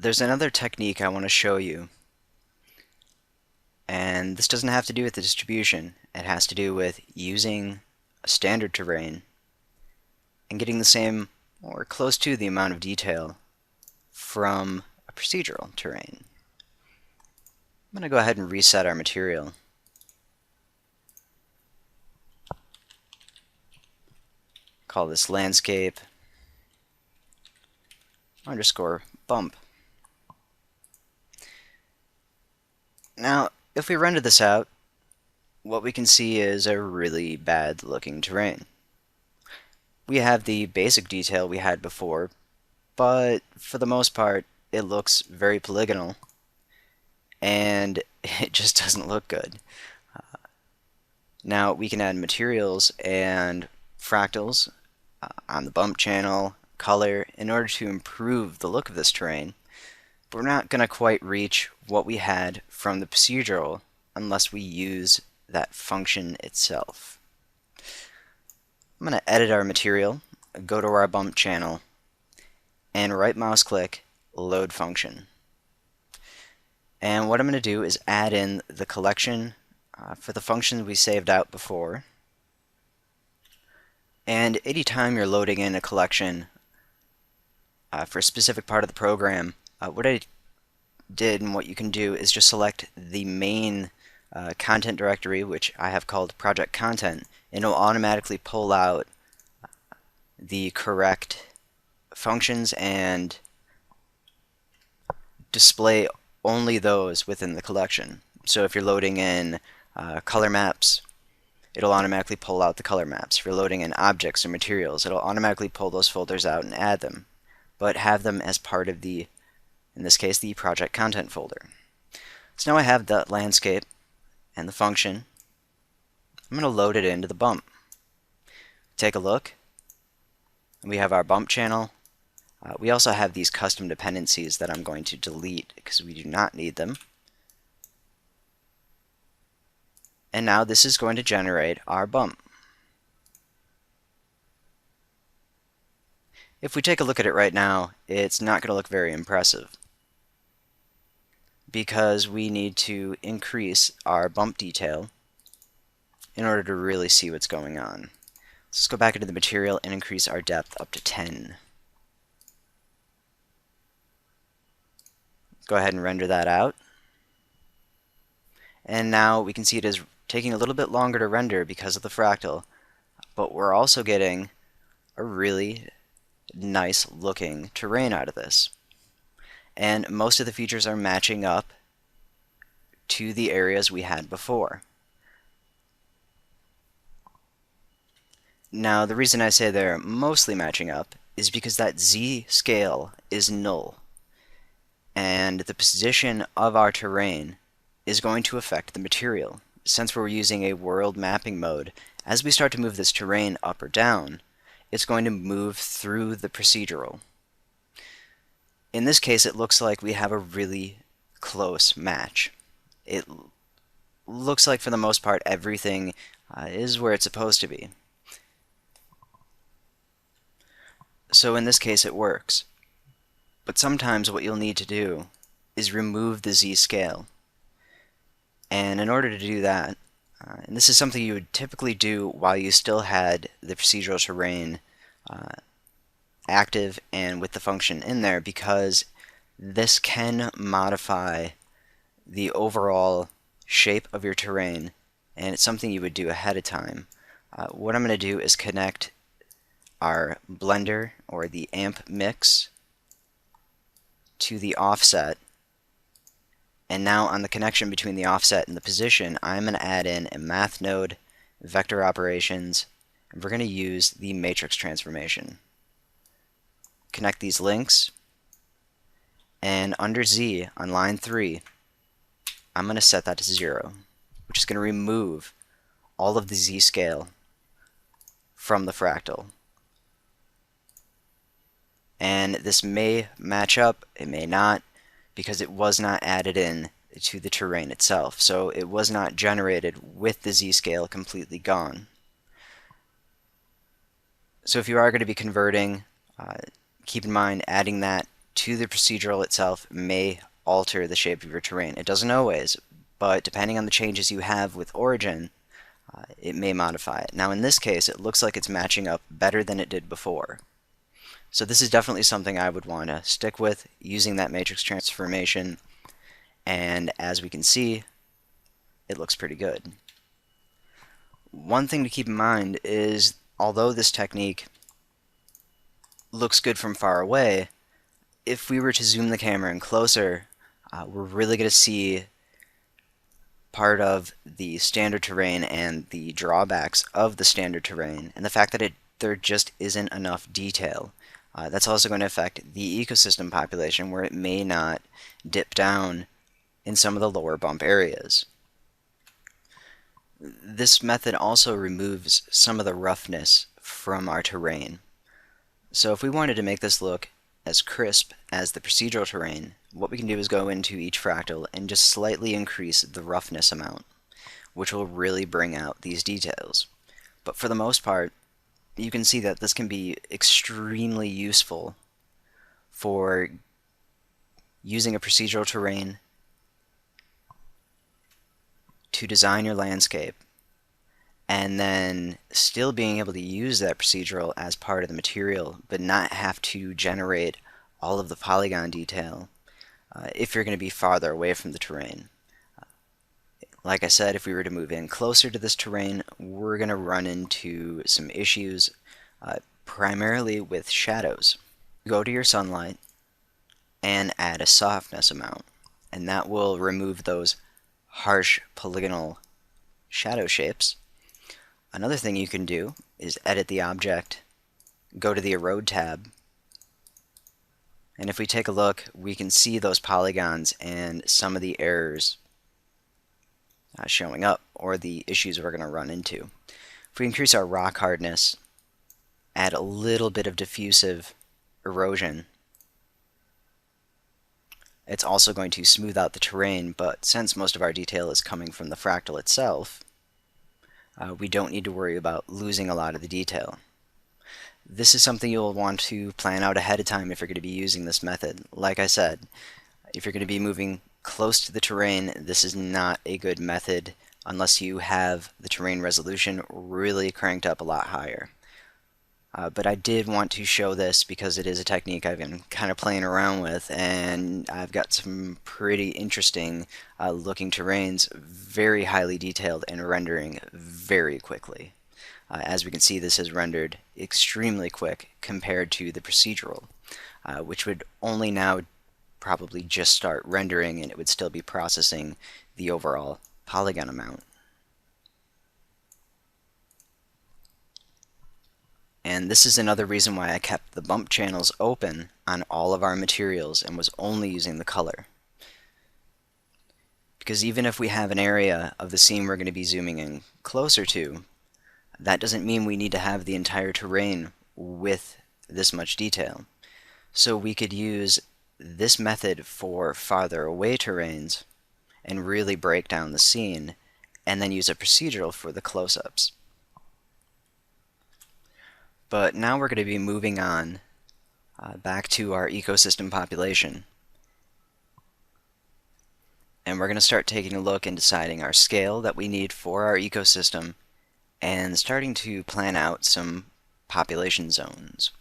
there's another technique I want to show you, and this doesn't have to do with the distribution. It has to do with using a standard terrain and getting the same or close to the amount of detail from a procedural terrain. I'm going to go ahead and reset our material. Call this landscape underscore bump. Now, if we render this out, what we can see is a really bad looking terrain. We have the basic detail we had before, but for the most part, it looks very polygonal, and it just doesn't look good. Now, we can add materials and fractals on the bump channel, color, in order to improve the look of this terrain. But we're not going to quite reach what we had from the procedural unless we use that function itself. I'm going to edit our material, go to our bump channel, and right mouse click load function. And what I'm going to do is add in the collection for the functions we saved out before. And anytime you're loading in a collection for a specific part of the program, what I did and what you can do is just select the main content directory, which I have called project content, and it'll automatically pull out the correct functions and display only those within the collection. So if you're loading in color maps, it'll automatically pull out the color maps. If you're loading in objects or materials, it'll automatically pull those folders out and add them, but have them as part of the, in this case, the project content folder. So now I have the landscape and the function. I'm going to load it into the bump. Take a look. We have our bump channel. We also have these custom dependencies that I'm going to delete because we do not need them. And now this is going to generate our bump. If we take a look at it right now, it's not going to look very impressive because we need to increase our bump detail in order to really see what's going on. Let's go back into the material and increase our depth up to 10. Go ahead and render that out. And now we can see it is taking a little bit longer to render because of the fractal, but we're also getting a really nice looking terrain out of this. And most of the features are matching up to the areas we had before. Now, the reason I say they're mostly matching up is because that Z scale is null, and the position of our terrain is going to affect the material. Since we're using a world mapping mode, as we start to move this terrain up or down, it's going to move through the procedural. In this case, it looks like we have a really close match. It looks like, for the most part, everything is where it's supposed to be. So in this case, it works. But sometimes what you'll need to do is remove the Z scale. And in order to do that, and this is something you would typically do while you still had the procedural terrain active and with the function in there, because this can modify the overall shape of your terrain, and it's something you would do ahead of time. What I'm going to do is connect our blender or the amp mix to the offset, and now on the connection between the offset and the position, I'm going to add in a math node, vector operations, and we're going to use the matrix transformation. Connect these links, and under Z on line 3, I'm going to set that to 0, which is going to remove all of the Z scale from the fractal. And this may match up, it may not, because it was not added in to the terrain itself. So it was not generated with the Z-scale completely gone. So if you are going to be converting, keep in mind adding that to the procedural itself may alter the shape of your terrain. It doesn't always, but depending on the changes you have with origin, it may modify it. Now in this case, it looks like it's matching up better than it did before. So this is definitely something I would want to stick with, using that matrix transformation, and as we can see, it looks pretty good. One thing to keep in mind is, although this technique looks good from far away, if we were to zoom the camera in closer, we're really going to see part of the standard terrain and the drawbacks of the standard terrain, and the fact that there just isn't enough detail. That's also going to affect the ecosystem population, where it may not dip down in some of the lower bump areas. This method also removes some of the roughness from our terrain. So if we wanted to make this look as crisp as the procedural terrain, what we can do is go into each fractal and just slightly increase the roughness amount, which will really bring out these details. But for the most part, you can see that this can be extremely useful for using a procedural terrain to design your landscape, and then still being able to use that procedural as part of the material, but not have to generate all of the polygon detail if you're going to be farther away from the terrain. Like I said, if we were to move in closer to this terrain, we're going to run into some issues, primarily with shadows. Go to your sunlight and add a softness amount, and that will remove those harsh polygonal shadow shapes. Another thing you can do is edit the object, go to the Erode tab, and if we take a look, we can see those polygons and some of the errors showing up, or the issues we're going to run into. If we increase our rock hardness, add a little bit of diffusive erosion, it's also going to smooth out the terrain, but since most of our detail is coming from the fractal itself, we don't need to worry about losing a lot of the detail. This is something you'll want to plan out ahead of time if you're going to be using this method. Like I said, if you're going to be moving close to the terrain, this is not a good method unless you have the terrain resolution really cranked up a lot higher. But I did want to show this because it is a technique I've been kind of playing around with, and I've got some pretty interesting looking terrains, very highly detailed and rendering very quickly. As we can see, this is rendered extremely quick compared to the procedural, which would only now probably just start rendering, and it would still be processing the overall polygon amount. And this is another reason why I kept the bump channels open on all of our materials and was only using the color. Because even if we have an area of the scene we're going to be zooming in closer to, that doesn't mean we need to have the entire terrain with this much detail. So we could use this method for farther away terrains and really break down the scene, and then use a procedural for the close-ups. But now we're going to be moving on back to our ecosystem population. And we're going to start taking a look and deciding our scale that we need for our ecosystem, and starting to plan out some population zones.